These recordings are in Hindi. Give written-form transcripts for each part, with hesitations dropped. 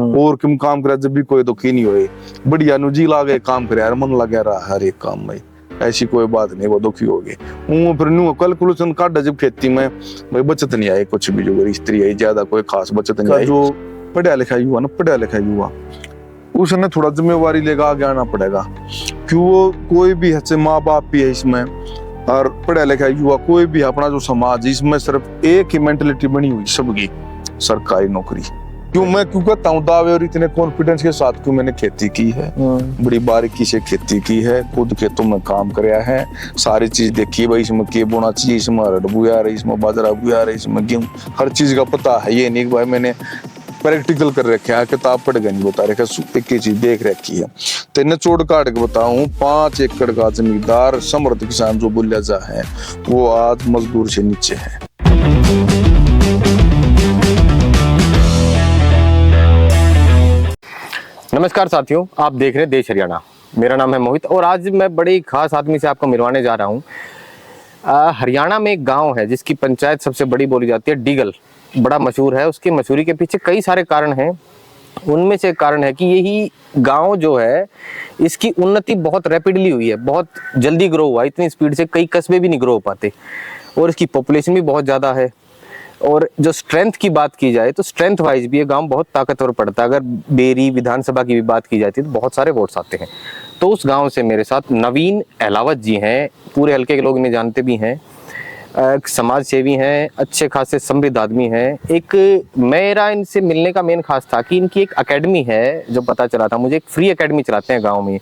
और क्यों काम करे जब भी कोई दुखी नहीं होए, बढ़िया नु जी लागे काम करे यार, मन लगे रहा हर एक काम में, ऐसी कोई बात नहीं वो दुखी हो गए। वो फिर नु कैलकुलेशन काटा जब खेती में भाई बचत नहीं आई कुछ भी, जो स्त्री आई ज्यादा कोई खास बचत नहीं आई। जो पढ़ा लिखा युवा ना, पढ़ा लिखा युवा उसने थोड़ा जिम्मेवारी लेगा आगे आना पड़ेगा, क्यों वो कोई भी है, माँ बाप भी है इसमें और पढ़ा लिखा युवा कोई भी अपना जो समाज इसमें सिर्फ एक ही मेंटेलिटी बनी हुई सबकी, सरकारी नौकरी। क्यों मैं क्यों कहता हूँ दावे और इतने कॉन्फिडेंस के साथ, क्यों मैंने खेती की है, बड़ी बारीकी से खेती की है, खुद खेतों में काम कराया है, सारी चीज देखी है भाई इसमें क्या बोना चाहिए, इसमें अरहर बुआ रही, इसमें बाजरा बुआ रही, इसमें गेहूं, हर चीज का पता है। ये नहीं भाई मैंने प्रैक्टिकल कर रखा है, किताब पढ़ गई बता रखा, एक ही चीज देख रखी है। तेने चोड़ काट के बताऊं, 5 एकड़ का जमींदार समृद्ध किसान जो बोलिया जा है वो आज मजदूर से नीचे है। नमस्कार साथियों, आप देख रहे हैं देश हरियाणा। मेरा नाम है मोहित और आज मैं बड़े खास आदमी से आपको मिलवाने जा रहा हूँ। हरियाणा में एक गांव है जिसकी पंचायत सबसे बड़ी बोली जाती है, डीगल बड़ा मशहूर है। उसकी मशहूरी के पीछे कई सारे कारण हैं। उनमें से एक कारण है कि यही गांव जो है इसकी उन्नति बहुत रैपिडली हुई है, बहुत जल्दी ग्रो हुआ, इतनी स्पीड से कई कस्बे भी नहीं ग्रो हो पाते, और इसकी पॉपुलेशन भी बहुत ज़्यादा है। और जो स्ट्रेंथ की बात की जाए तो स्ट्रेंथ वाइज भी ये गांव बहुत ताकतवर पड़ता है। अगर बेरी विधानसभा की भी बात की जाती है तो बहुत सारे वोट्स आते हैं। तो उस गांव से मेरे साथ नवीन अहलावत जी हैं, पूरे हल्के के लोग इन्हें जानते भी हैं, समाज सेवी हैं, अच्छे खासे समृद्ध आदमी हैं। एक मेरा इनसे मिलने का मेन खास था कि इनकी एक एकेडमी है, जो पता चला था मुझे, एक फ्री एकेडमी चलाते हैं गांव में।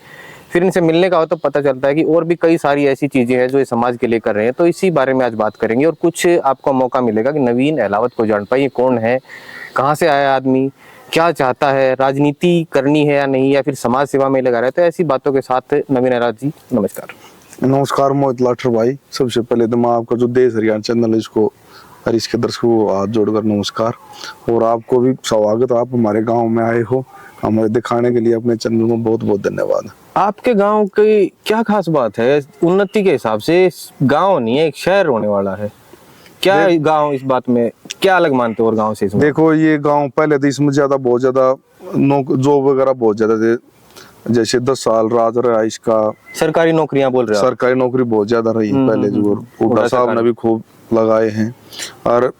फिर इनसे मिलने का हो तो पता चलता है कि और भी कई सारी ऐसी चीजें हैं जो ये समाज के लिए कर रहे हैं। तो इसी बारे में आज बात करेंगे और कुछ आपको मौका मिलेगा कि नवीन अहलावत को जान पाए, ये कौन है, कहाँ से आया आदमी, क्या चाहता है, राजनीति करनी है या नहीं, या फिर समाज सेवा में लगा रहे। तो ऐसी बातों के साथ नवीन अहलावत जी नमस्कार। नमस्कार मोहित लाठर भाई, सबसे पहले तो मैं आपका जो देश हरियाणा चैनल है इसको और इसके दर्शकों को हाथ जोड़कर नमस्कार, और आपको भी स्वागत, आप हमारे गांव में आए हो, हमें दिखाने के लिए अपने चैनल में बहुत बहुत धन्यवाद। आपके गांव की क्या खास बात है? उन्नति के हिसाब से गांव नहीं है, एक शहर होने वाला है, क्या गांव इस बात में क्या अलग मानते हो और गांव से इसमें? देखो ये गांव पहले तो इसमें बहुत ज्यादा जॉब वगैरह बहुत ज्यादा थे, जैसे 10 साल राज रहा इसका, सरकारी नौकरियां बोल रहे हो? सरकारी नौकरी बहुत ज्यादा रही पहले, जो हुड्डा साहब ने भी खूब लगाए हैं। और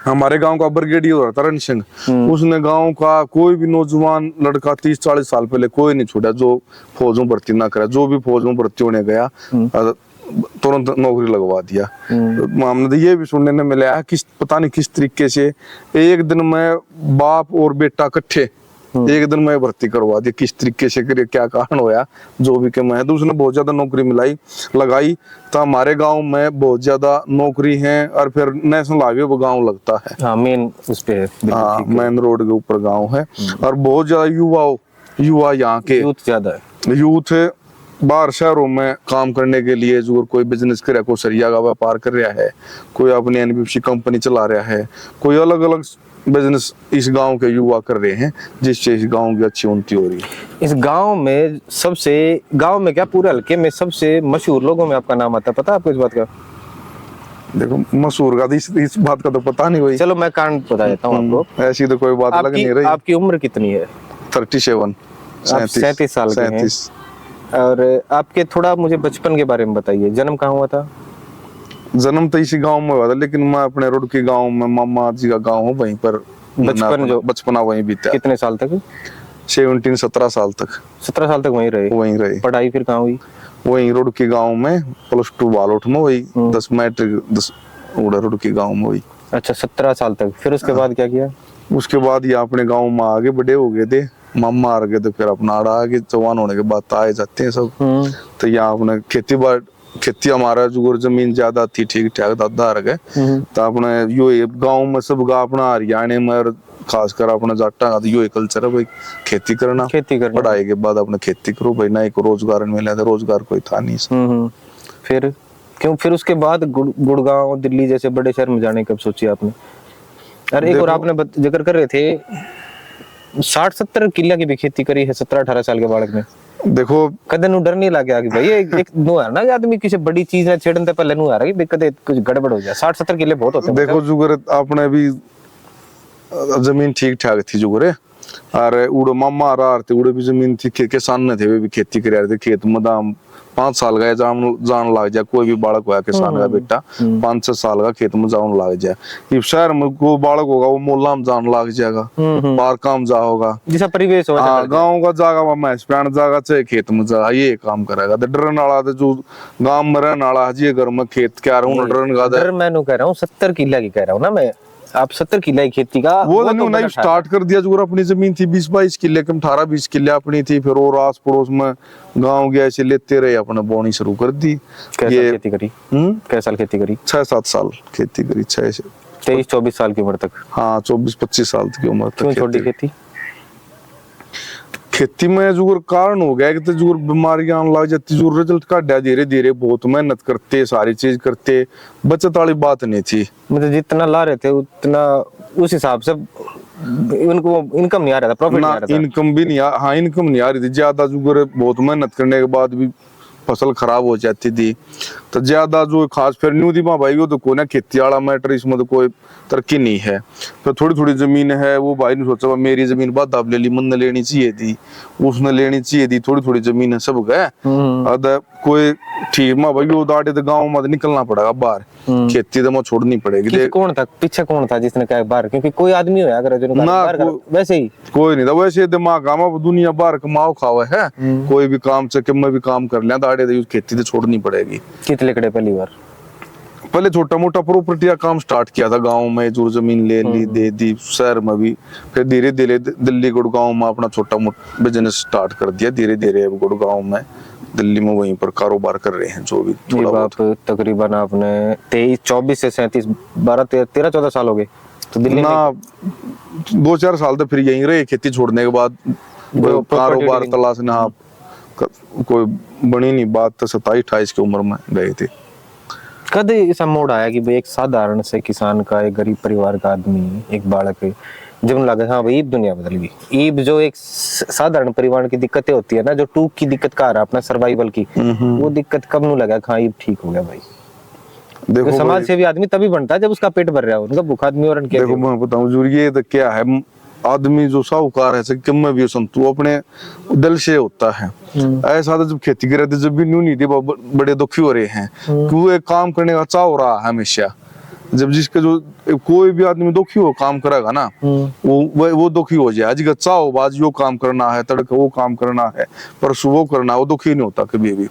हमारे गांव का ब्रिगेडियर हो रहा था रण सिंह, उसने गांव का कोई भी नौजवान लड़का 30-40 साल पहले कोई नहीं छोड़ा जो फौज में भर्ती ना करा। जो भी फौज में भर्ती होने गया तुरंत नौकरी लगवा दिया। हमने तो ये भी सुनने में मिला है कि पता नहीं किस तरीके से एक दिन में बाप और बेटा इकट्ठे एक दिन में भर्ती करवा दी, किस तरीके से करे, क्या कारण होया, जो भी के मैं तो उसने बहुत ज्यादा नौकरी लगाई। तो हमारे गांव में बहुत ज्यादा नौकरी है, और फिर नेशनल हाईवे वो गांव लगता है, हाँ मेन उस पे, हाँ मेन रोड के ऊपर गांव है। और बहुत ज्यादा युवा यहाँ के यूथ ज्यादा है, यूथ बाहर शहरों में काम करने के लिए, जो कोई बिजनेस कर रहा है, कोई सरिया का व्यापार कर रहा है, कोई अपनी एनबीएफसी कंपनी चला रहा है, कोई अलग अलग बिजनेस इस गांव के युवा कर रहे हैं, जिससे इस गांव की अच्छी उन्नति हो रही है। इस गांव में क्या पूरे हल्के में सबसे मशहूर लोगों में आपका नाम आता है, पता है आपको इस बात का? देखो मशहूर का इस बात का तो पता नहीं हुई। चलो मैं कारण बता देता हूँ आपको, ऐसी तो कोई बात लग नहीं रही। आपकी उम्र कितनी है? 37 साल के हैं। और आपके थोड़ा मुझे बचपन के बारे में बताइए, जन्म कहाँ हुआ था? जन्म तो इसी गांव में हुआ था, लेकिन मैं अपने रोड के गांव में, मामा जी का गांव है वहीं पर बचपना वहीं बीता। कितने साल तक? 17 साल तक। 17 साल तक वहीं रहे? पढ़ाई फिर कहाँ हुई? वहीं रोड के गांव में, +2 बालोट में, वही 10 मैट्रिक 10 रोड के गांव में हुई। अच्छा 17 साल तक, फिर उसके बाद क्या किया? उसके बाद ये अपने गाँव में आगे बड़े हो गए थे, मामा आ गए, तो फिर अपना आगे जवान होने के बाद आए जाते हैं सब। तो यहाँ अपने खेती हमारा जो जमीन ज्यादा थी, ठीक ठाक दादा आ गए, तो अपने यो गाँव में सब अपना हरियाणा में खासकर अपना जाटा का यो कल्चर है भाई, खेती करना। पढ़ाई के बाद अपने खेती करो भाई, ना एक रोजगार मिला था, रोजगार कोई था नहीं। फिर क्यों, फिर उसके बाद गुड़गांव दिल्ली जैसे बड़े शहर में जाने कब सोची आपने? अरे एक और आपने जिक्र कर रहे थे 60-70 किला की भी खेती करी है 17-18 साल के बालक में। देखो कदे नु डर नहीं लग गया कि भाई एक नु है ना आदमी किसी बड़ी चीज ने छेड़न से पहले नु आ रहा कि कदे कुछ गड़बड़ हो जाए? 60-70 किले बहुत होते हैं। देखो जुगरे आपने भी जमीन ठीक ठाक थी जुगरे, अरे उड़ो मामा रहा थे, उड़े भी जमीन थी किसान ने थे, वे भी खेती कर रहे थे खेत में। दाम 5 साल का जान लग जाए, कोई भी बालक हुआ किसान का बेटा 5-6 साल का खेत में जान लग जाए। ये शहर में कोई बालक होगा वो मोहल्ला में जान लग जाएगा, पार काम जा होगा, जैसा परिवेश हो हाँ गाँव का जागा वह पैण जागा चाहे खेत में जा, ये काम करेगा। तो डरन वाला जो गाँव में रहने वाला जी घर में खेत क्या रहा डरन का डर मैं कह रहा हूँ 70 किला की कह रहा हूँ ना मैं, आप 70 किला की खेती का वो तो नहीं बड़ा स्टार्ट कर दिया। जो अपनी जमीन थी 20-22 किले कम 18-20 किले अपनी थी, फिर और आस पड़ोस में गांव गया ऐसे लेते रहे, अपने बोनी शुरू कर दी। कैसा खेती करी? कैसा साल खेती करी? 6-7 साल खेती करी, 23-24 साल की उम्र तक। हाँ 24-25 साल की उम्र तक। क्यों छोड़ी खेती? खेती में जो कारण हो गया कि तो जो बीमारियां आने लग जाती, जो रिजल्ट काटा धीरे धीरे, बहुत मेहनत करते सारी चीज करते, बचत वाली बात नहीं थी। मतलब जितना ला रहे थे उतना उस हिसाब से उनको इनकम नहीं आ रहा था, प्रॉफिट नहीं आ रहा था। इनकम भी नहीं हाँ इनकम नहीं आ रही थी ज्यादा। जो बहुत मेहनत करने के बाद भी फसल खराब हो जाती थी, तो ज्यादा जो खास फिर न्यू दी भाई वो तो कोई ना खेती वाला मैटर, इसमें तो कोई तरक्की नहीं है। फिर थोड़ी थोड़ी जमीन है, वो भाई ने सोचा मेरी जमीन बाद आप ले ली, मन ने लेनी चाहिए थी, उसने लेनी चाहिए थी, थोड़ी थोड़ी जमीन है सब गए। अद कोई ठीक मैं भाई वो दाड़े तो गाँव में निकलना पड़ेगा बाहर, खेती तो मैं छोड़नी पड़ेगी। कौन था पीछे, कौन था जिसने कहा बाहर? क्योंकि कोई आदमी हो अगर वैसे ही कोई नहीं था, वैसे दिमाग में दुनिया बाहर कमाओ खावा है, कोई भी काम से मैं भी काम कर लिया दाड़े खेती तो छोड़नी पड़ेगी। कितने कड़े पहली बार? पहले छोटा मोटा प्रॉपर्टी का काम स्टार्ट किया था गांव में, जो जमीन ले ली दे दी शहर में भी, फिर धीरे धीरे दिल्ली गुड़गांव में अपना छोटा मोटा बिजनेस स्टार्ट कर दिया। धीरे धीरे गुड़गांव में दिल्ली में वहीं पर कारोबार कर रहे हैं जो भी थोड़ा बहुत। तकरीबन आपने 24 से 37 13-14 साल हो गए तो दिल्ली ना 2-4 साल तो फिर यहीं रहे खेती छोड़ने के बाद, कारोबार तलाशने। हाँ कोई बनी नहीं बात, तो 27-28 की उम्र में गए थे। कद ऐसा मोड़ आया कि भाई एक साधारण से किसान का, एक गरीब परिवार का आदमी, एक बालक, जब लगा हाँ भाई दुनिया बदल गई, ईब जो एक साधारण परिवार की दिक्कतें होती है ना, जो टूक की दिक्कत का आ रहा अपना सर्वाइवल की, वो दिक्कत कब नू लगा हाँ ईब ठीक हो गया भाई? देखो तो समाज सेवी आदमी तभी बनता है जब उसका पेट भर रहा है, उनका भूखा आदमी और देखो मैं बताऊं जो ये तो क्या है, आदमी जो साहूकार है कम में भी संतु अपने दिल से होता है। ऐसा तो जब खेती कर रहे थे जब भी न्यू नहीं थे बड़े दुखी हो रहे हैं, क्यों एक काम करने का चाह हो रहा है हमेशा। जब जिसके जो कोई भी आदमी दुखी हो काम करेगा ना, वो दुखी हो जाए। आज चाह हो बाज यो काम करना है, तड़के वो काम करना है, परसों वो करना, वो दुखी नहीं होता कभी भी।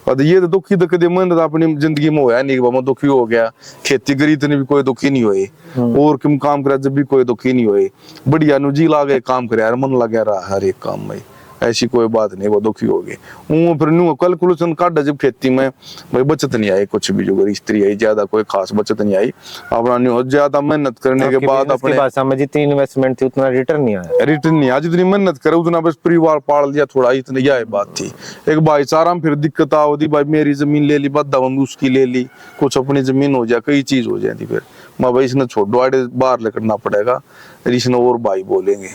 और ये तो दुखी तो कभी मन अपनी जिंदगी में होया नहीं, मैं दुखी हो गया खेती करी इतने भी कोई दुखी नहीं हुए, और किम काम करे जब भी कोई दुखी नहीं हुए। बढ़िया नु जी लागे काम करे यार, मन लगे रहा हर एक काम में, ऐसी कोई बात नहीं वो दुखी हो गए। फिर न्यू कैलकुलेशन काटा जब खेती में भाई बचत नहीं आई कुछ भी, जो स्त्री आई ज्यादा कोई खास बचत नहीं आई। अपना न्यू ज्यादा मेहनत करने के बाद अपने भाषा में जितनी इन्वेस्टमेंट थी उतना रिटर्न नहीं आया। रिटर्न नहीं आया, जितनी मेहनत करे उतना बस परिवार पाल लिया थोड़ा, इतनी यह बात थी। एक भाईचारा में फिर दिक्कत आओ दी, भाई मेरी जमीन ले ली बद्दा उसकी ले ली, कुछ अपनी जमीन हो जाए, कई चीज हो जाती। फिर मैं भाई इसने छोड़ दो आड़े बाहर लेकर पड़ेगा, इसने और भाई बोलेंगे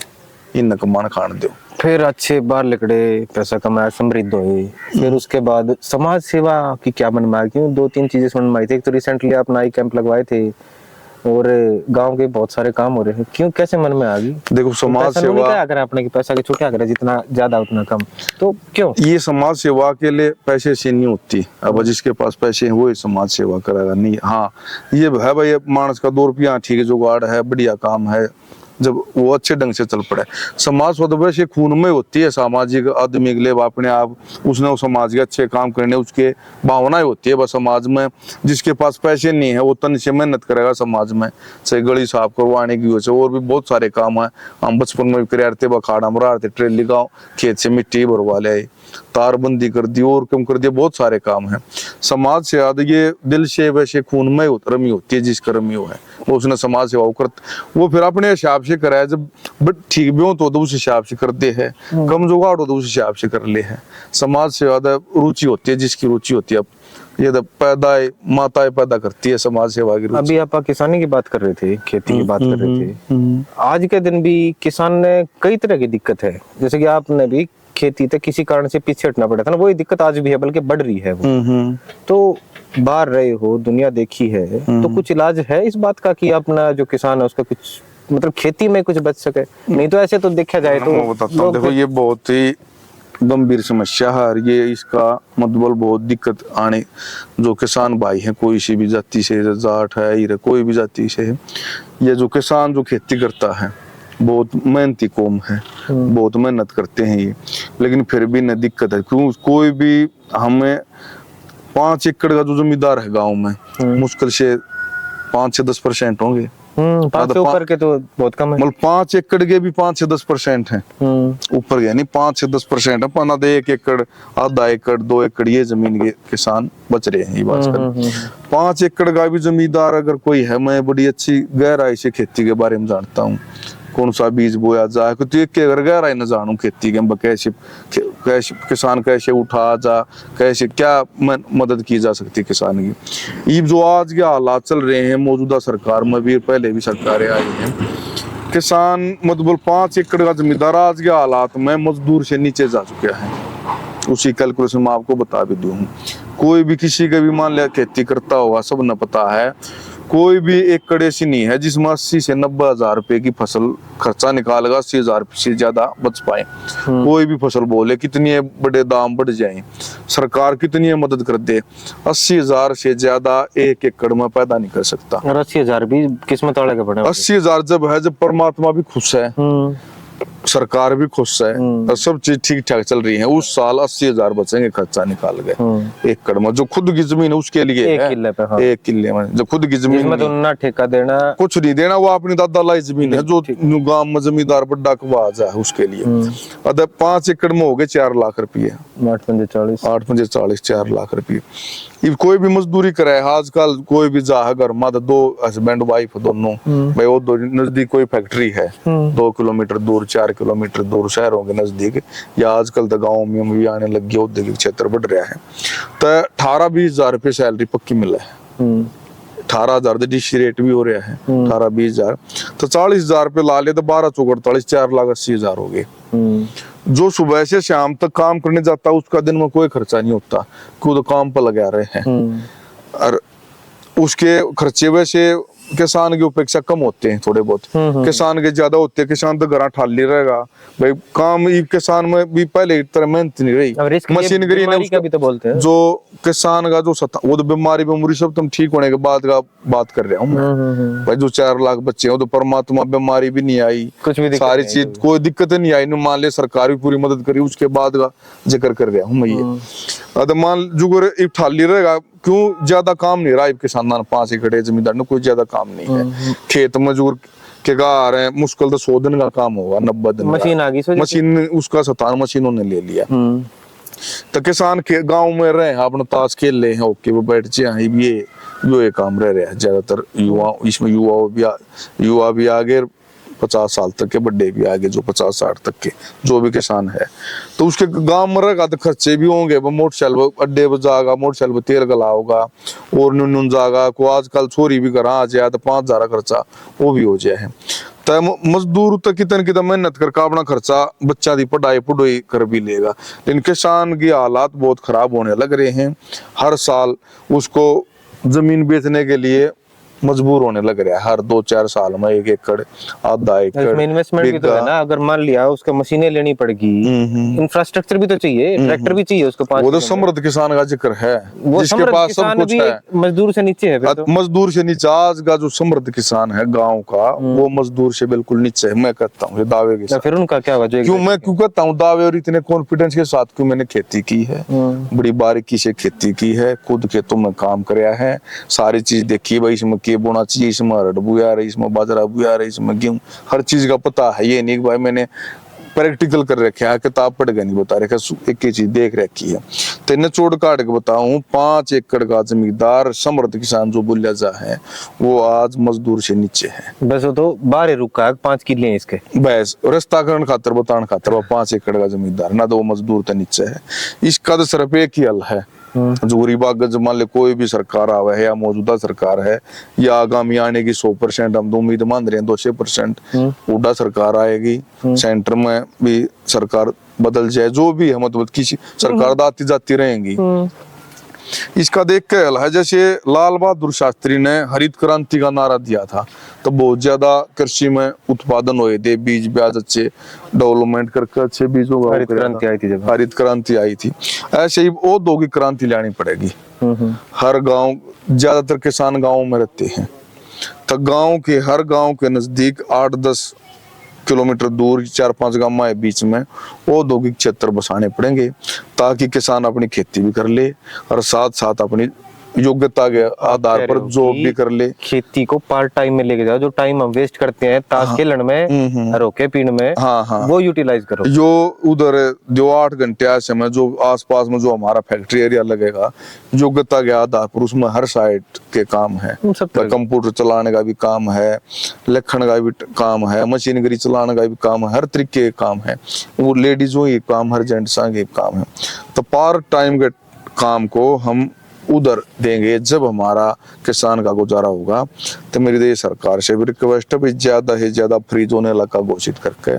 इन कमान खान दो। फिर अच्छे बाहर लिकड़े, पैसा कमाया, समृद्ध हुए। फिर उसके बाद समाज सेवा की क्या मन में आई? क्यों 2-3 चीजें समझ में आई थी। एक तो रिसेंटली आपने आई कैंप लगवाए थे और गांव के बहुत सारे काम हो रहे हैं, क्यों कैसे मन में आ गई? देखो समाज सेवा अगर आपने कि पैसा के छुट्टियां करे जितना ज्यादा उतना कम, तो क्यों? ये समाज सेवा के लिए पैसे से नहीं होती। अब जिसके पास पैसे हैं वो ही समाज सेवा करेगा नहीं। हाँ ये है भाई मानस का 2 रुपया ठीक है, जुगाड़ है, बढ़िया काम है, जब वो अच्छे ढंग से चल पड़े। समाज वैसे खून में होती है, सामाजिक आदमी के लिए अपने आप उसने उस समाज के अच्छे काम करने उसके भावनाएं होती है। बस समाज में जिसके पास पैसे नहीं है वो तन से मेहनत करेगा समाज में, चाहे गली साफ करवाने की वजह से और भी बहुत सारे काम है। हम बचपन में भी करते बखाड़ा मराते, ट्रेली गाँव खेत से मिट्टी भरवा ले, तारबंदी कर दी और कम कर दिया, बहुत सारे काम है। समाज से याद ये दिल से वैसे खून में रमी होती है, जिसका रमी हो है वो उसने समाज सेवा कर, वो फिर अपने हिसाब से कराया। जब बट ठीक भी हो तो उस हिसाब से करते हैं, कम जुगाड़ हो तो उस हिसाब से कर ले है। समाज से ज्यादा रुचि होती है, जिसकी रुचि होती है। अब ये तो माताएं पैदा करती है समाज सेवा की रुचि। अभी आप किसानी की बात कर रहे थे, खेती की बात कर रहे थे। आज के दिन भी किसान ने कई तरह की दिक्कत है, जैसे कि आपने भी खेती तक किसी कारण से पीछे हटना पड़ा था ना, वही दिक्कत आज भी है, बल्कि बढ़ रही है वो। तो बाहर रहे हो, दुनिया देखी है, तो कुछ इलाज है इस बात का कि अपना जो किसान है उसका कुछ मतलब खेती में कुछ बच सके। नहीं तो ऐसे तो देखा जाए तो मैं बताता हूँ, देखो ये बहुत ही गंभीर समस्या है और ये इसका मतलब बहुत दिक्कत आने, जो किसान भाई हैं कोई सी भी जाति से, जाट है हीरे कोई भी जाति से है, ये जो किसान जो खेती करता है बहुत मेहनती कौम है, बहुत मेहनत करते हैं ये, लेकिन फिर भी न दिक्कत है। क्यों, कोई भी हमें 5 एकड़ का जो जमींदार है गाँव में मुश्किल से 5 से 10% होंगे। 5 से ऊपर के तो बहुत कम है। मतलब 5 एकड़ के भी 5 से 10% है, ऊपर गया नहीं, 5 से 10% है। पना 1 एकड़, आधा एकड़, 2 एकड़ ये जमीन के किसान बच रहे हैं ये बात कर। 5 एकड़ का भी जमींदार अगर कोई है, मैं बड़ी अच्छी गहराई से खेती के बारे में जानता हूँ, कौन सा बीज बोया जाए, तो एक अगर गहराई न जानू खेती के, कैसे कैसे किसान कैसे उठा जा, कैसे क्या मदद की जा सकती है किसान की। ये जो आज के हालात चल रहे हैं मौजूदा सरकार में भी, पहले भी सरकारें आई हैं, किसान मतलब 5 एकड़ का जमींदार आज के हालात में मजदूर से नीचे जा चुका है। उसी कैलकुलेशन में आपको बता भी दूं, कोई भी किसी का भी मान लिया खेती करता होगा, सब न पता है, कोई भी एकड़ ऐसी नहीं है जिसमें 80 से 90 हजार रुपए की फसल खर्चा निकालेगा, 80 हजार से ज्यादा बच पाए। कोई भी फसल बोले कितनी बड़े दाम बढ़ जाए, सरकार कितनी मदद कर दे, 80 हजार से ज्यादा 1 एकड़ में पैदा नहीं कर सकता। और 80 हजार भी किस्मत वाले के पड़े। 80 हजार जब है, जब परमात्मा भी खुश है, सरकार भी खुश है और सब चीज ठीक ठाक चल रही है, उस साल 80 हजार बचेंगे खर्चा निकाल गए एकड़ में। जो खुद की जमीन है उसके लिए एक किले पे, हाँ। 1 किले में जो खुद की जमीन में तो ना ठेका देना कुछ नहीं देना, वो अपनी दादा लाई जमीन है, जो गांव में जमींदार बड़ा कबाज है उसके लिए। अगर 5 एकड़ में हो गए 4 लाख रुपये, 8 4 लाख रुपये। कोई भी मजदूरी करे आजकल, कोई भी जा घर में 2 हस्बैंड वाइफ दोनों भाई, वो नजदीक कोई फैक्ट्री है 2 किलोमीटर दूर, 4 किलोमीटर दूर शहरों के नजदीक, या आजकल तो गाँव में भी आने लग गया, औद्योगिक क्षेत्र बढ़ रहा है, तो 18-20 हजार रुपये सैलरी पक्की मिला है। 18 हजार डीसी रेट भी हो रहा है, 18-20 हजार, तो 40 हजार रुपये ला ले तो 12 चौक 48, 4,80,000 हजार हो गए। जो सुबह से शाम तक काम करने जाता है उसका दिन में कोई खर्चा नहीं होता, खुद काम पर लगा रहे हैं, और उसके खर्चे वैसे किसान की अपेक्षा कम होते हैं थोड़े बहुत, किसान के ज्यादा होते हैं। किसान तो घर ठाली रहेगा भाई, काम किसान में भी पहले तरह मेहनत नहीं रही, मशीनरी ने भी तो बोलते हैं। जो किसान का जो वो तो बीमारी सब तुम ठीक होने के बाद का बात कर रहा हूँ मैं भाई, जो 4 लाख बच्चे हैं, तो परमात्मा बीमारी भी नहीं आई, कुछ भी सारी चीज कोई दिक्कत नहीं आई, मान ले सरकार भी पूरी मदद करी, उसके बाद का जिक्र कर रहा हूँ मैं ये। मान जुगर ठाली रहेगा, क्यों ज्यादा काम नहीं रहा किसान, 5 एकड़ जमींदार ने कोई ज्यादा काम नहीं है, खेत मजदूर के गा रहे हैं, मुश्किल तो 100 दिन का काम होगा, 90 दिन मशीन आ गई, मशीन उसका स्थान मशीनों ने ले लिया। तो किसान के गांव में रहे हैं, अपना ताश खेल रहे हैं, ओके वो बैठ जाए, ये काम रह रहा है ज्यादातर युवा, इसमें युवा भी आगे 50 साल तक के, बड़े भी आगे जो 50-60 तक के जो भी किसान है, तो उसके गांव में रहेगा तो खर्चे भी होंगे, वो मोटरसाइकिल अड्डे पर जाएगा, मोटरसाइकिल पर तेल गला होगा, और नुन जाएगा को आजकल छोरी भी घर आ जाए तो 5,000 खर्चा वो भी हो जाए। तो मजदूर तो कितना मेहनत करके अपना खर्चा बच्चा की पढ़ाई कर भी लेगा, लेकिन किसान की हालात बहुत खराब होने लग रहे हैं। हर साल उसको जमीन बेचने के लिए मजबूर होने लग रहा है, हर 2-4 साल में 1 एकड़, आधा एकड़ इन्वेस्टमेंट भी तो है ना। अगर मान लिया उसका मशीनें लेनी पड़ेगी, इंफ्रास्ट्रक्चर भी तो चाहिए, ट्रैक्टर भी चाहिए उसको। वो तो समृद्ध किसान का जिक्र है, जिसके पास सब कुछ है, मजदूर से नीचे है तो। मजदूर से नीचे आज का जो समृद्ध किसान है गाँव का, वो मजदूर से बिल्कुल नीचे है, मैं कहता हूँ दावे के साथ। फिर उनका क्या वजह, क्यों कहता हूँ दावे और इतने कॉन्फिडेंस के साथ, क्यों मैंने खेती की है, बड़ी बारीकी से खेती की है, खुद खेतों में काम कराया है, सारी चीज देखी भाई, इसमें क्या बोना चाहिए, इसमें अरहर बुया रही, इसमें बाजरा बुया रही, इसमें गेहूं, हर चीज का पता है। ये नहीं भाई मैंने प्रैक्टिकल कर रखा है, किताब पढ़ के नहीं बता रखा, एक ही चीज देख रखी है। तो इन्हें चोड़ काट के बताऊं, 5 एकड़ का जमींदार समृद्ध किसान जो बोलिया जा है, वो आज मजदूर से नीचे है। बस वो तो बाहर रुका है, 5 किले हैं इसके, बस रास्ता करण खातर बताने खातर वो 5 एकड़ का जमींदार ना, तो वो मजदूर तो नीचे है। इसका तो सिर्फ एक ही हल है, जो गरीबा मान ले कोई भी सरकार आवे है, या मौजूदा सरकार है, या आगामी आने की 100% हम तो उम्मीद मान रहे हैं 200% उड़ा सरकार आएगी, सेंटर में भी सरकार बदल जाए, जो भी है मतलब किसी सरकार आती जाती रहेंगी, इसका देख के हल है, जैसे लाल बहादुर शास्त्री ने हरित क्रांति का नारा दिया था तो बहुत ज्यादा कृषि में उत्पादन हुए थे, बीज ब्याज अच्छे डेवलपमेंट करके अच्छे बीजों का हरित क्रांति आई थी जब। हरित क्रांति आई थी। ऐसे ही औद्योगिक क्रांति लानी पड़ेगी। हर गांव, ज्यादातर किसान गांवों में रहते हैं, तो हर गांव के नजदीक 8-10 किलोमीटर दूर 4-5 गांव में बीच में औद्योगिक क्षेत्र बसाने पड़ेंगे, ताकि किसान अपनी खेती भी कर ले और साथ साथ अपनी योग्यता के आधार पर जॉब भी कर ले। खेती को पार्ट टाइम में लेके जाओ, जो टाइम हम वेस्ट करते हैं ताश खेलन में, रोके पीण में, वो यूटिलाइज करो। जो उधर जो 8 घंटे ऐसे में जो आसपास में जो हमारा फैक्ट्री एरिया लगेगा, योग्यता के आधार पर उसमें हर साइड के काम है, कंप्यूटर चलाने का भी काम है, लिखने का भी काम है, मशीनरी चलाने का भी काम है, हर तरीके के काम है। वो लेडीजों के काम, हर जेंट्स के काम है। तो पार्ट टाइम के काम को हम उधर देंगे जब हमारा किसान का गुजारा होगा। तो मेरी देश सरकार से भी रिक्वेस्ट है, ज्यादा से ज्यादा फ्री जोन इलाका घोषित करके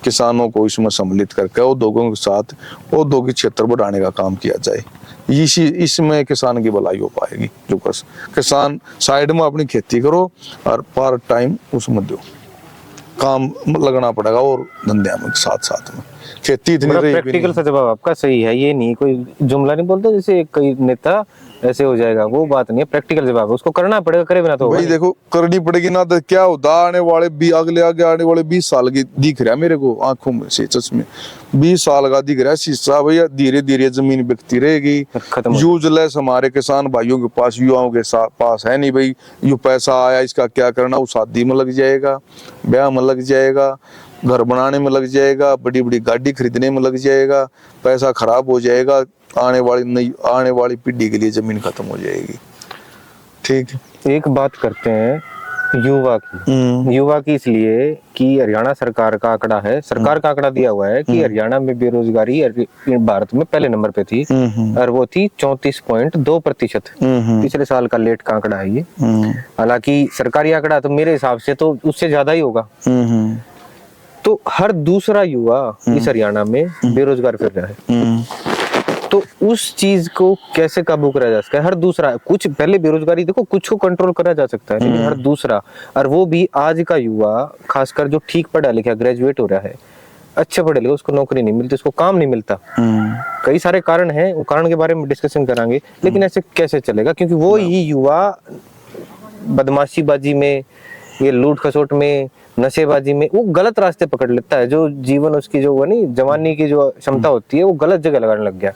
किसानों को इसमें सम्मिलित करके उद्योगों के साथ औद्योगिक क्षेत्र बढ़ाने का काम किया जाए। इसमें किसान की भलाई हो पाएगी। जो किसान साइड में अपनी खेती करो और पार्ट टाइम उसमें दो, काम लगना पड़ेगा और धंधे में साथ साथ में। खेती इतनी प्रैक्टिकल सा जवाब आपका सही है, ये नहीं कोई जुमला नहीं बोलता जैसे कई नेता ऐसे हो जाएगा, वो बात नहीं है। प्रैक्टिकल जवाब है, उसको करना पड़ेगा, करे बिना तो भाई देखो करनी पड़ेगी ना, तो क्या होता आने वाले आगे आने वाले 20 साल की दिख रहा है मेरे को आंखों में से, चश्मे 20 साल का दिख रहा है शीशा। भैया धीरे धीरे जमीन बिकती रहेगी, यूजलेस हमारे किसान भाइयों के पास, युवाओं के पास है नहीं भाई, यो पैसा आया इसका क्या करना, वो शादी में लग जाएगा, ब्याह में लग जाएगा, घर बनाने में लग जाएगा, बड़ी बड़ी गाड़ी खरीदने में लग जाएगा, पैसा खराब हो जाएगा, आने वाली पीढ़ी के लिए जमीन खत्म हो जाएगी। ठीक है, एक बात करते हैं युवा की। युवा की इसलिए कि हरियाणा सरकार का आंकड़ा है, सरकार का आंकड़ा दिया हुआ है कि हरियाणा में बेरोजगारी भारत में पहले नंबर पे थी और वो थी 34.2%। पिछले साल का लेट का आंकड़ा है ये। हालांकि सरकारी आंकड़ा तो मेरे हिसाब से तो उससे ज्यादा ही होगा। तो हर दूसरा युवा इस हरियाणा में बेरोजगार फिर रहा है। तो उस चीज को कैसे काबू करा जा सकता है? हर दूसरा, कुछ पहले बेरोजगारी देखो, कुछ को कंट्रोल करा जा सकता है, लेकिन हर दूसरा, और वो भी आज का युवा खासकर जो ठीक पढ़ा लिखा ग्रेजुएट हो रहा है, अच्छे पढ़े लिखे, उसको नौकरी नहीं मिलती, उसको काम नहीं मिलता। कई सारे कारण हैं, वो कारण के बारे में डिस्कशन करेंगे, लेकिन ऐसे कैसे चलेगा? क्योंकि वो ही युवा बदमाशीबाजी में, ये लूट खसोट में, नशेबाजी में वो गलत रास्ते पकड़ लेता है। जो जीवन उसकी जो वो नहीं जवानी की जो क्षमता होती है वो गलत जगह लगाने लग गया,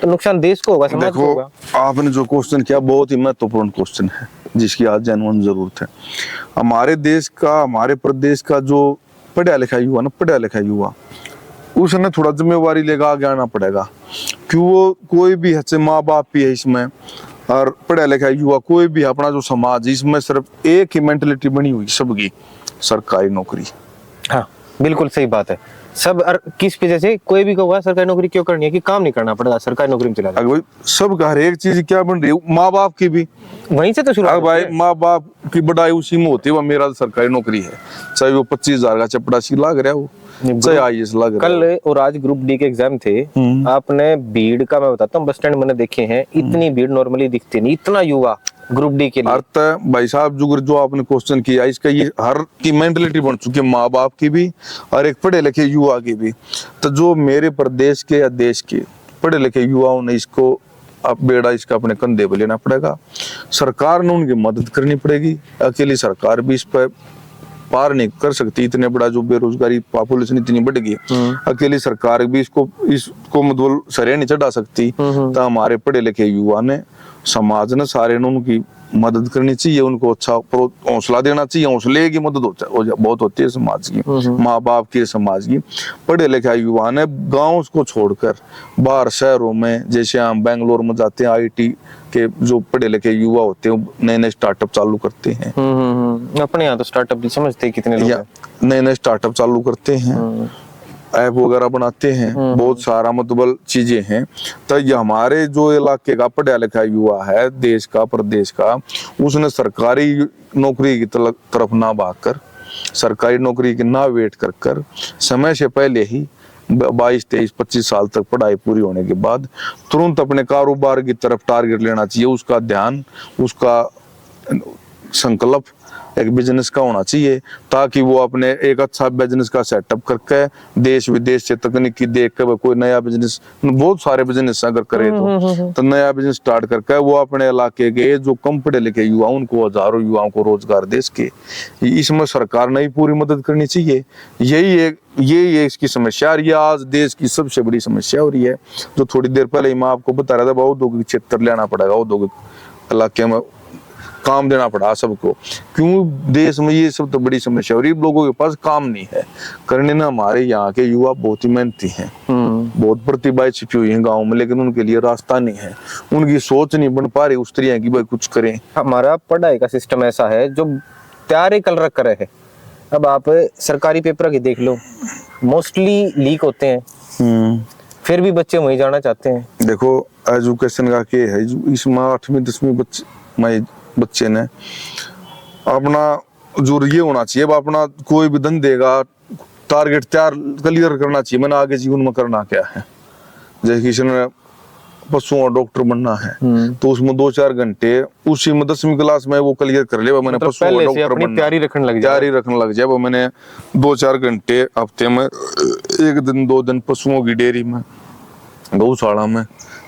तो नुकसान देश को होगा, समाज को होगा। आपने जो क्वेश्चन किया बहुत ही महत्वपूर्ण क्वेश्चन है, जिसकी आज जेन्युइन जरूरत है। हमारे देश का, हमारे प्रदेश का जो पढ़ा लिखा युवा उसने थोड़ा जिम्मेवारी लेकर आगे आना पड़ेगा। क्यों वो कोई भी है, माँ बाप भी है इसमें, और पढ़ा लिखा युवा कोई भी, अपना जो समाज, इसमें सिर्फ एक ही मेंटेलिटी बनी हुई सबकी, सरकारी नौकरी। हाँ बिल्कुल सही बात है। सब किस वजह से कोई भी कहोगा सरकारी नौकरी क्यों करनी है, कि काम नहीं करना पड़ेगा, सरकारी नौकरी में चला जाए। सब हर एक चीज क्या बन रही है, माँ बाप की भी वहीं से तो शुरू। भाई माँ बाप की बढ़ाई उसी में होती है। मेरा सरकारी नौकरी है, चाहे वो 25,000 का चपड़ासी लग रहा है, वो चाहे IAS लग रहा है। कल और आज ग्रुप डी के एग्जाम थे, आपने भीड़ का, मैं बताता हूँ, बस स्टैंड मैंने देखे हैं, इतनी भीड़ नॉर्मली दिखती नहीं, इतना युवा ग्रुप डी के लिए। अर्थ भाई साहब जो आपने क्वेश्चन किया, इसका ये हर की मेंटलिटी बन चुकी है, माँ बाप की भी और एक पढ़े लिखे युवा की भी। तो जो मेरे प्रदेश के या देश के पढ़े लिखे युवाओं ने इसको अब बेड़ा इसका अपने कंधे पे लेना पड़ेगा। सरकार ने उनकी मदद करनी पड़ेगी, अकेली सरकार भी इस पर पार नहीं कर सकती। इतने बड़ा जो बेरोजगारी पॉपुलेशन इतनी बढ़ गई, अकेली सरकार भी इसको मतलब सरे नहीं चढ़ा सकती। तो हमारे पढ़े लिखे युवा ने, समाज ने, सारे ने उनकी मदद करनी चाहिए, उनको अच्छा हौसला देना चाहिए। हौसले की मदद बहुत होती है समाज की, माँ बाप की, समाज की। पढ़े लिखे युवा ने गाँव को छोड़कर बाहर शहरों में, जैसे हम बेंगलोर में जाते हैं, IT के जो पढ़े लिखे युवा होते हैं नए नए स्टार्टअप चालू करते हैं। अपने यहाँ तो स्टार्टअप नहीं समझते कितने लोग नए नए स्टार्टअप चालू करते हैं, ऐप वगैरह बनाते हैं, बहुत सारा मतलब चीजें हैं। तो ये हमारे जो इलाके का पढ़ा लिखा युवा है, देश का, प्रदेश का, उसने सरकारी नौकरी की तरफ ना भागकर, सरकारी नौकरी की ना वेट कर समय से पहले ही 22, 23, 25 साल तक पढ़ाई पूरी होने के बाद तुरंत अपने कारोबार की तरफ टारगेट लेना चाहिए। उसका ध्यान, उसका संकल्प एक बिजनेस का होना चाहिए, ताकि वो अपने एक अच्छा बिजनेस का सेटअप करके देश विदेश से तकनीकी देख के कोई नया बिजनेस, बहुत सारे बिजनेस अगर करे तो नया बिजनेस स्टार्ट करके वो अपने इलाके के जो कम पढ़े लिखे युवा, उनको हजारों युवाओं को रोजगार दे सके। इसमें सरकार ने ही पूरी मदद करनी चाहिए। यही है इसकी समस्या, और ये आज देश की सबसे बड़ी समस्या हो रही है। जो थोड़ी देर पहले ही मैं आपको बता रहा था, औद्योगिक क्षेत्र लेना पड़ेगा, औद्योगिक इलाके में काम देना पड़ा सबको। क्यों देश में ये सब तो बड़ी समस्या, गरीब लोगों के पास काम नहीं है करने ना। हमारे यहाँ के युवा बहुत ही मेहनती हैं, बहुत प्रतिभाएं छिपी हुई हैं गाँव में, लेकिन उनके लिए रास्ता नहीं है, उनकी सोच नहीं बन पा रही उस तरह की भाई कुछ करें। हमारा पढ़ाई का सिस्टम ऐसा है जो तैयारी कल रख कर है। अब आप सरकारी पेपर की देख लो, मोस्टली लीक होते हैं, फिर भी बच्चे वहीं जाना चाहते हैं। देखो एजुकेशन का क्या है, इसमें 8वीं 10वीं बच्चे ने अपना जो ये होना चाहिए, अपना कोई भी धंधे का टारगेट तैयार क्लियर करना चाहिए, मैंने आगे जीवन में करना क्या है। जैसे किसी ने पशुओं और डॉक्टर बनना है तो उसमें 2-4 घंटे उसी में 10वीं क्लास में वो क्लियर कर ले, मैंने पशुओं और डॉक्टर बनना, तैयारी रखने लग जाए। वो मैंने 2-4 घंटे हफ्ते में 1 दिन 2 दिन पशुओं की डेयरी में, गौशाला में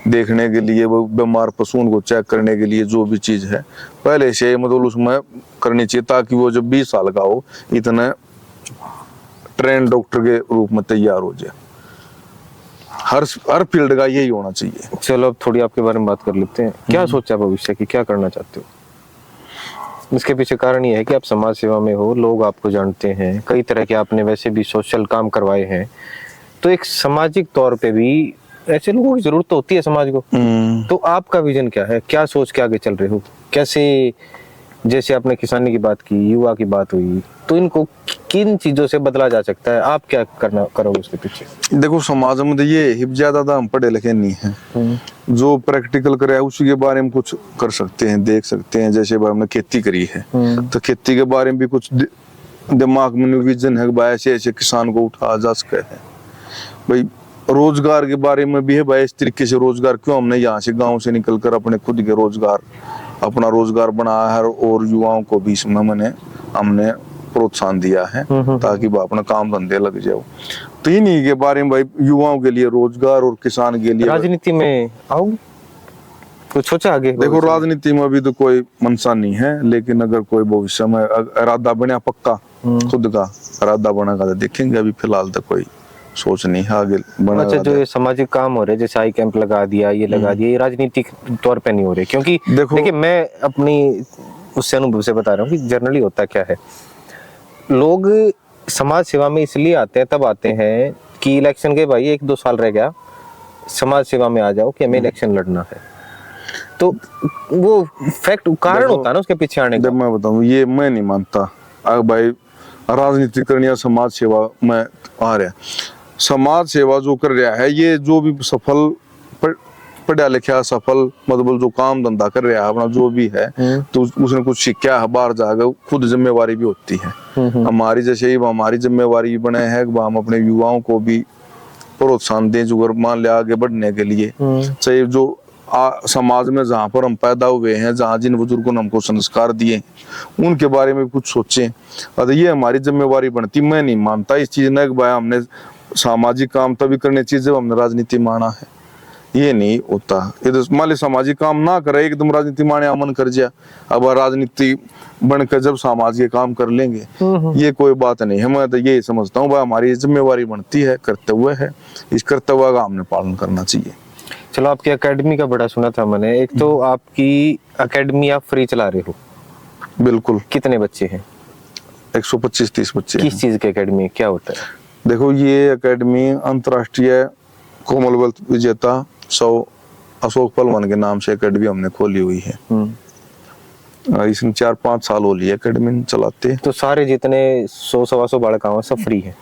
देखने के लिए, वो बीमार पशुओं को चेक करने के लिए जो भी चीज है पहले से मतलब उसमें करनी चाहिए, ताकि वो जब 20 साल का हो इतने ट्रेन डॉक्टर के रूप में तैयार हो जाए। हर फील्ड का यही होना चाहिए। चलो अब थोड़ी आपके बारे में बात कर लेते हैं। क्या सोचा भविष्य की, क्या करना चाहते हो? इसके पीछे कारण ये है कि आप समाज सेवा में हो, लोग आपको जानते हैं, कई तरह के आपने वैसे भी सोशल काम करवाए हैं, तो एक सामाजिक तौर पे भी ऐसे लोगों की जरूरत तो होती है समाज को। तो आपका विजन क्या है, क्या सोच के आगे चल रहे हो, कैसे? जैसे आपने किसानी की बात की, युवा की बात हुई, तो इनको किन चीजों से बदला जा सकता है? आप क्या करोगे उसके पीछे? देखो समाज में ये ज्यादा हम पढ़े लिखे नहीं है, जो प्रैक्टिकल करे उसी के बारे में कुछ कर सकते हैं, देख सकते हैं। जैसे हमने खेती करी है तो खेती के बारे में भी कुछ दिमाग में विजन है, ऐसे ऐसे किसान को उठा जा सके है। भाई रोजगार के बारे में भी है, भाई इस तरीके से रोजगार क्यों हमने यहाँ से गांव से निकल कर अपने खुद के रोजगार, अपना रोजगार बनाया है, और युवाओं को भी इसमें हमने प्रोत्साहन दिया है ताकि वो अपना काम धंधे लग जाओ। तो इन्हीं के बारे में भाई युवाओं के लिए रोजगार और किसान के लिए। राजनीति में आओगे, कुछ सोचा आगे? देखो राजनीति में अभी तो कोई मनसा नहीं है, लेकिन अगर कोई भविष्य में इरादा बना पक्का, खुद का इरादा बनेगा तो देखेंगे। अभी फिलहाल तो कोई सोच नहीं है आगे बना। अच्छा, जो ये सामाजिक काम हो रहे हैं, जैसे आई कैंप लगा दिया, ये लगा दिया, ये राजनीतिक तौर पे नहीं हो रहे? क्योंकि देखिए मैं अपनी उससे अनुभव से बता रहा हूँ कि जनरली होता क्या है, लोग समाज सेवा में इसलिए आते हैं, तब आते हैं कि इलेक्शन के भाई 1-2 साल रह गया, समाज सेवा में आ जाओ कि हमें इलेक्शन लड़ना है। तो वो फैक्ट कारण होता है ना उसके पीछे आने का। जब मैं बताऊं, ये मैं नहीं मानता अगर भाई राजनीति करनी या समाज सेवा में आ रहा है। समाज सेवा जो कर रहा है, ये जो भी सफल पढ़ा लिखा सफल मतलब जो काम धंधा कर रहा है अपना जो भी है, तो उसने कुछ सीखा है, बाहर जाकर खुद जिम्मेवारी भी होती है हमारी। जैसे ही हमारी जिम्मेवारी बने है हम अपने युवाओं को भी प्रोत्साहन दें, जो मान लिया आगे बढ़ने के लिए। चाहे जो समाज में जहाँ पर हम पैदा हुए हैं, जहाँ जिन बुजुर्गों ने हमको संस्कार दिए उनके बारे में कुछ सोचें, और ये हमारी जिम्मेवारी बनती। मैं नहीं मानता इस चीज ने भाई हमने सामाजिक काम तभी करने चाहिए जब हमने राजनीति माना है। ये नहीं होता। मान ली सामाजिक काम ना करे, एकदम राजनीति माने अमन कर जाए, अब राजनीति बनकर जब समाज के काम कर लेंगे, ये कोई बात नहीं है। मैं तो ये समझता हूँ भाई हमारी जिम्मेवारी बनती है, कर्तव्य है, इस कर्तव्य का हमने पालन करना चाहिए। चलो, आपकी एकेडमी का बड़ा सुना था मैंने। एक तो आपकी एकेडमी आप फ्री चला रहे हो? बिल्कुल। कितने बच्चे हैं? 125-30 बच्चे। किस चीज की एकेडमी, क्या होता है? देखो ये एकेडमी अंतर्राष्ट्रीय कॉमनवेल्थ विजेता 100 अशोक पहलवान के नाम से एकेडमी हमने खोली हुई है। इसमें 4-5 साल हो लिए एकेडमी चलाते। तो सारे जितने 100-125 बालक सब फ्री है?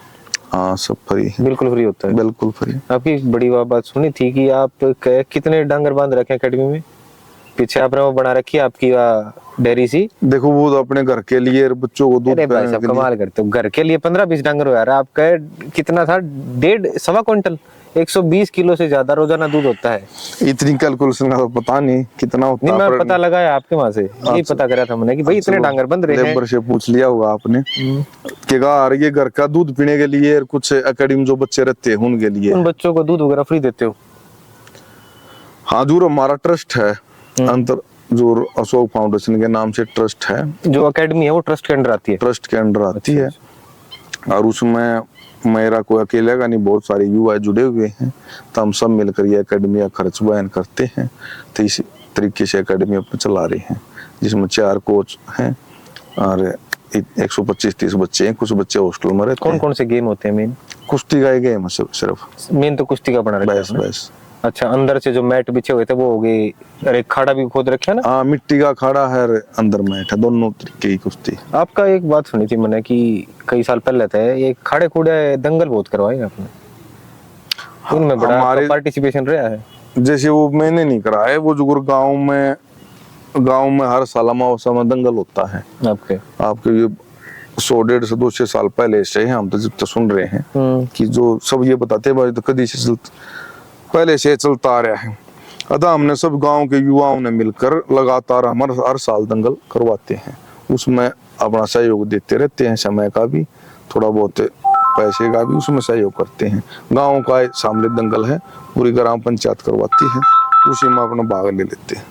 हाँ, सब फ्री है। बिल्कुल फ्री होता है? बिल्कुल फ्री। आपकी बड़ी बात सुनी थी कि आप कितने डांगर बांध रखे एकेडमी में? पीछे आपने वो बना रखी है आपकी डेयरी सी। देखो वो तो अपने घर के लिए और बच्चों को दूध अरे भाई पिलाने साहब के लिए। कमाल करते हो, घर के लिए 15-20 डांगर हो यार आपका। कितना था, 1.5 क्विंटल 120 किलो से ज्यादा रोजाना दूध होता है। इतनी कैलकुलेशन का तो पता नहीं कितना होता नहीं, है, मैं पता लगाया आपके वहां से, यही पता करा था मैंने कि भाई इतने डांगर बंद रहे हैं। लेबर से पूछ लिया होगा आपने कि यार ये घर का दूध पीने के लिए और कुछ एकेडमी जो बच्चे रहते हैं उनके लिए। उन बच्चों को दूध वगैरह फ्री देते हो? हाँ, जो हमारा ट्रस्ट है अंतर, जो अशोक फाउंडेशन के नाम से ट्रस्ट है, जो एकेडमी है वो ट्रस्ट के अंडर आती है? ट्रस्ट के अंडर आती है। और उसमें मेरा कोई अकेले का नहीं, बहुत सारे युवा जुड़े हुए हैं, तो हम सब मिलकर ये एकेडमी का खर्च बयान करते हैं। तो इसी तरीके से एकेडमी अपने चला रहे हैं, जिसमें 4 कोच हैं और 125-30 बच्चे हैं। कुछ बच्चे हॉस्टल में रहते कौन हैं। कौन से गेम होते हैं मेन? कुश्ती का ही गेम है सिर्फ, मेन तो कुश्ती का बना रखा है बस आपने। बस। अच्छा, अंदर से जो मैट बिछे हुए थे वो हो गए, और एक खाड़ा भी खोद रखे है ना? हाँ, मिट्टी का अखाड़ा है, अंदर मैट है, दोनों तरीके की कुश्ती। आपका एक बात सुनी थी मैंने कि कई साल पहले थे ये खाड़े कूड़े दंगल बहुत करवाए आपने, उनमें बड़ा हमारे पार्टिसिपेशन रहा है? जैसे वो मैंने नहीं करा है, वो जो गांव में हर साल अमावस्या में दंगल होता है। आपके ये 100-150 साल पहले से हम तो जब तक सुन रहे हैं कि जो सब ये बताते हैं भाई, तो कभी से पहले से चलता आ रहा है। अतः हमने सब गांव के युवाओं ने मिलकर लगातार हर साल दंगल करवाते हैं। उसमें अपना सहयोग देते रहते हैं, समय का भी, थोड़ा बहुत पैसे का भी उसमें सहयोग करते हैं। गांव का सामूहिक दंगल है, पूरी ग्राम पंचायत करवाती है, उसी में अपना भाग ले लेते हैं।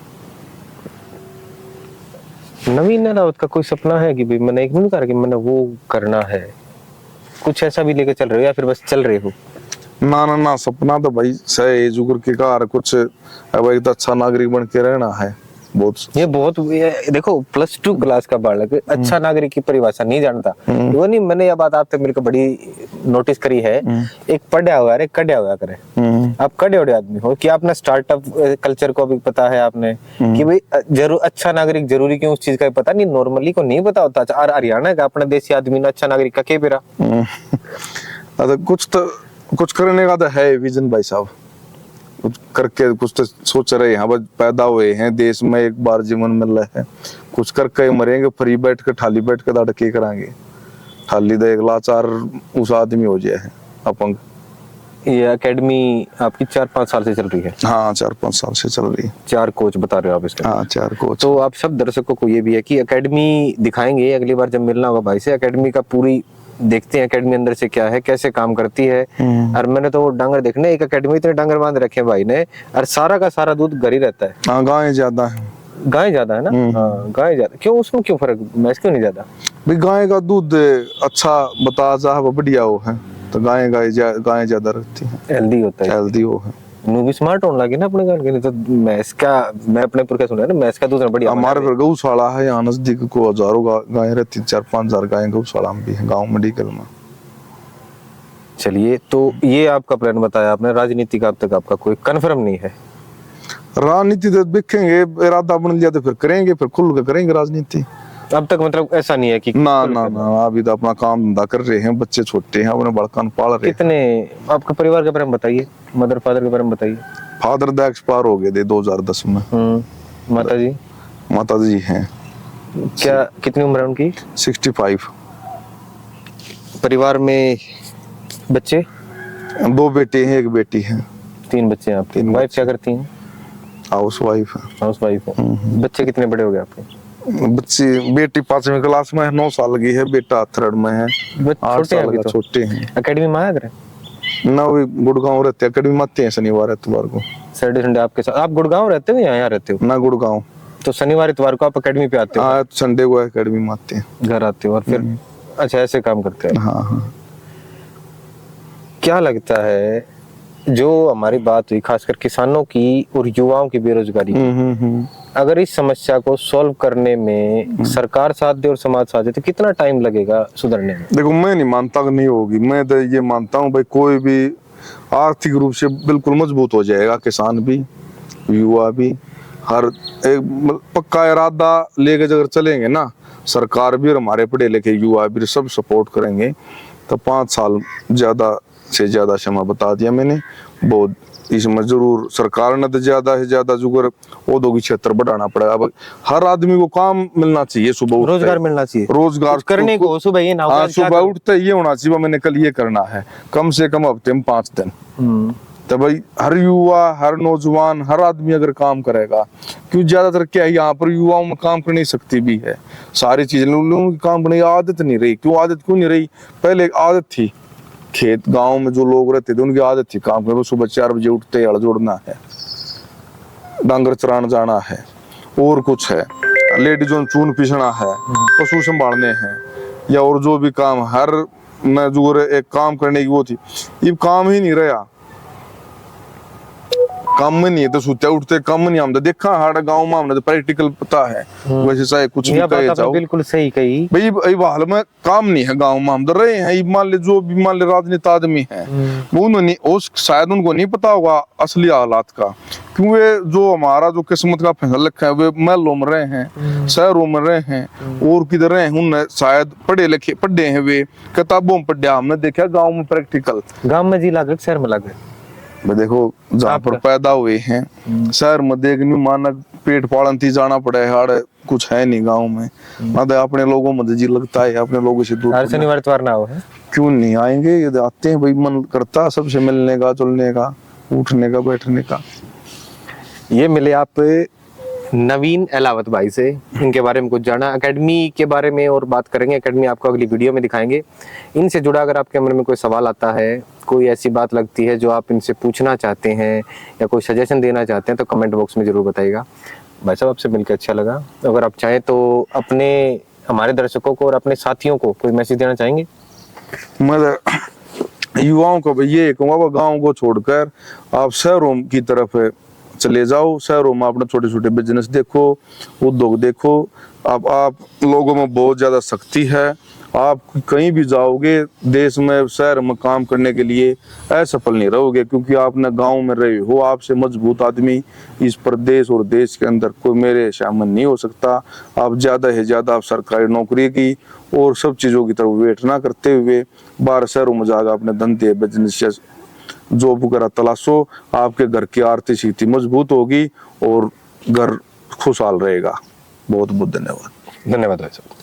नवीन रावत का कोई सपना है कि भाई मैंने एक नहीं कहा कि मैंने वो करना है, कुछ ऐसा भी लेके चल रहे हो या फिर बस चल रहे हो? ना, सपना तो भाई सही जुगर के कार कुछ अब एक अच्छा नागरिक बन के रहना है। ये देखो +2 क्लास का बालक अच्छा नागरिक की परिभाषा नहीं जानता। वो नहीं, मैंने ये बात आप तक मेरे को बड़ी नोटिस करी है। एक पढ़ा हुआ है, कढ़ा हुआ करे। आप कढ़े हुए आदमी हो कि आपने स्टार्टअप कल्चर को भी पता है आपने कि भाई जरूर अच्छा नागरिक जरूरी क्यों, उस चीज का भी पता नहीं, नॉर्मली को नहीं पता होता। और हरियाणा का अपना देसी आदमी ना अच्छा नागरिक का के पेरा कुछ करने का तो है विजन भाई साहब, कुछ करके कुछ तो सोच रहे हैं। बस पैदा हुए हैं देश में, एक बार जीवन मिल रहा है, कुछ करके मरेंगे। फ्री बैठ के थाली बैठ के दड़के कराएंगे, थाली दे लाचार उस आदमी हो जाए है अपंग। ये एकेडमी आपकी 4-5 साल से चल रही है? हाँ, 4-5 साल से चल रही है। 4 कोच बता रहे हो आप इसके? हाँ, 4 कोच। तो आप सब दर्शकों को ये भी है कि एकेडमी दिखाएंगे अगली बार जब मिलना होगा भाई से, एकेडमी का पूरी देखते हैं एकेडमी अंदर से क्या है, कैसे काम करती है। और मैंने तो वो डांगर देखने, एक एकेडमी इतने डांगर बांध रखे हैं भाई ने, और सारा का सारा दूध घर ही रहता है। हाँ, गाय ज्यादा है। गाय ज्यादा है ना? हाँ, गाय ज्यादा। क्यों, उसमें क्यों फर्क, भैंस क्यों नहीं ज्यादा? भाई गाय का दूध अच्छा बता चाहे बढ़िया हो है, तो गाय ज्यादा रहती है, हेल्दी होता है, हेल्दी हो है। नू भी स्मार्ट होने लगे ना अपने घर के, नहीं तो भैंस का, मैं अपने पुरखे सुना है ना, भैंस का दूध बढ़िया। हमारे घर गौशाला है यहाँ नजदीक को, हजारों गाय रहती, 4-5 हजार गाय गौशाला में भी है, गाँव मेडिकल में। चलिए, तो ये आपका प्लान बताया आपने, राजनीति का अब तक आपका कोई कंफर्म नहीं है? राजनीति तो देखेंगे, इरादा बन लिया तो फिर करेंगे, फिर खुल के करेंगे राजनीति। अब तक मतलब ऐसा नहीं है कि ना, अभी तो अपना काम धंधा कर रहे हैं, बच्चे छोटे हैं, अपने बड़कान पाल रहे हैं। कितने आपके परिवार के बारे में बताइए, मदर फादर के बारे में बताइए। फादर द एक्सपायर हो गए थे 2010 में। माता जी हैं। क्या, कितनी उम्र है उनकी? 65। परिवार में बच्चे? 2 बेटे हैं, 1 बेटी है। 3 बच्चे हैं आपके। वाइफ क्या करती हैं? हाउस वाइफ है। हाउस वाइफ है। बच्चे कितने बड़े हो गए आपके? बच्ची, बेटी 5वीं क्लास में है, 9 साल की है, बेटा 3rd में है, 8 साल का, छोटे हैं। एकेडमी में आया करे ना, वो गुड़गांव रहते हैं, एकेडमी में आते हैं शनिवार इतवार को। सैटरडे संडे आपके साथ? आप गुड़गांव रहते हो या यहाँ रहते हो? ना, गुड़गांव। तो शनिवार इतवार को आप एकेडमी पे आते हो? हाँ, संडे को एकेडमी में आते हैं, घर आते हो और फिर अच्छा ऐसे काम करते हैं। हाँ। क्या लगता है जो हमारी बात हुई खासकर किसानों की और युवाओं की बेरोजगारी की, अगर इस समस्या को सॉल्व करने में सरकार साथ दे और समाज साथ दे तो कितना टाइम लगेगा सुधरने में? देखो, मैं नहीं मानता कि नहीं होगी, मैं तो ये मानता हूँ भाई कोई भी आर्थिक रूप से बिल्कुल मजबूत हो जाएगा, किसान भी, युवा भी, हर एक पक्का इरादा लेके अगर चलेंगे ना, सरकार भी और हमारे पढ़े लिखे युवा भी सब सपोर्ट करेंगे, तो 5 साल ज्यादा से ज्यादा समय बता दिया मैंने, बहुत इसमें जरूर सरकार ने तो ज्यादा से ज्यादा जुगर औद्योगिक क्षेत्र बढ़ाना पड़ेगा। अब हर आदमी को काम मिलना चाहिए, सुबह उठते रोजगार ही। मिलना चाहिए, रोजगार कुछ करने को सुबह ये ना हो हाँ, आज क्या सुबह करूं? उठते ये होना चाहिए, मैंने कल ये करना है, कम से कम हफ्ते में 5 दिन। तो भाई हर युवा, हर नौजवान, हर आदमी अगर काम करेगा, क्यों ज्यादातर क्या है यहाँ पर युवाओं में काम करने की शक्ति भी है, सारी चीजें लोगों की काम करने की आदत नहीं रही। क्यों आदत क्यों नहीं रही? पहले एक आदत थी, खेत गांव में जो लोग रहते थे उनकी आदत थी काम करने, सुबह 4 बजे उठते हल जोड़ना है, डांगर चरान जाना है, और कुछ है, लेडीजों ने चून पीसना है, पशु संभालने हैं, या और जो भी काम हर में जो एक काम करने की वो थी, ये काम ही नहीं रहा। काम में नहीं है तो सोते उठते काम नहीं, हमने देखा हमारे गांव में, हमने तो प्रैक्टिकल पता है। वैसे चाहे कुछ भी ये बात कहे आपने जाओ, बिल्कुल सही कही। भाई भाई हाल में काम नहीं है गांव में, हम तो रहे हैं। मान ले जो भी मान ले राजनीति आदमी है, वो उन्होंने उस शायद उनको नहीं पता होगा असली हालात का, क्यों वे जो हमारा जो किस्मत का फैसला लिखा है, वे महलों में रहे हैं, शहरों में रहे हैं, और किधर रहे हैं, उन्हें शायद पढ़े लिखे पढ़े हैं, वे किताबों में पढ़े, हमने देखा गाँव में प्रैक्टिकल। गांव में जी लागे शहर में लागे? भाई देखो जहाँ पर पैदा हुए हैं, शहर में देखने मानक पेट पालन थी जाना पड़े, हाड़ कुछ है नहीं गाँव में, ना तो अपने लोगों में जी लगता है, अपने लोगों से दूर हर शनिवार इतवार ना हो है? क्यों नहीं आएंगे, ये आते हैं भाई, मन करता सबसे मिलने का, चलने का, उठने का, बैठने का। ये मिले आप नवीन अलावत भाई से, इनके बारे में कुछ जाना, एकेडमी के बारे में और बात करेंगे, एकेडमी आपको अगली वीडियो में दिखाएंगे। इनसे जुड़ा अगर आपके मन में कोई सवाल आता है, कोई ऐसी बात लगती है जो आप इनसे पूछना चाहते हैं या कोई सजेशन देना चाहते हैं, तो कमेंट बॉक्स में जरूर बताइएगा। भाई साहब आपसे मिलकर अच्छा लगा। अगर आप चाहें तो अपने हमारे दर्शकों को और अपने साथियों को कोई मैसेज देना चाहेंगे? मैं युवाओं को भाई ये कहूँगा, गाँव को छोड़कर आप शहरों की तरफ चले जाओ, शहरों में अपने छोटे छोटे बिजनेस देखो, उद्योग देखो। अब आप लोगों में बहुत ज्यादा शक्ति है, आप कहीं भी जाओगे देश में, शहर में काम करने के लिए असफल नहीं रहोगे, क्योंकि आपने गांव में रहे हो। आपसे मजबूत आदमी इस प्रदेश और देश के अंदर कोई मेरे शामिल नहीं हो सकता। आप ज्यादा से ज्यादा आप सरकारी नौकरी की और सब चीजों की तरफ वेट ना करते हुए बाहर शहरों में जाकर अपने धंधे बिजनेस जॉब वगैरह तलाशो। आपके घर की आर्थिक स्थिति मजबूत होगी और घर खुशहाल रहेगा। बहुत बहुत धन्यवाद। धन्यवाद भाई साहब।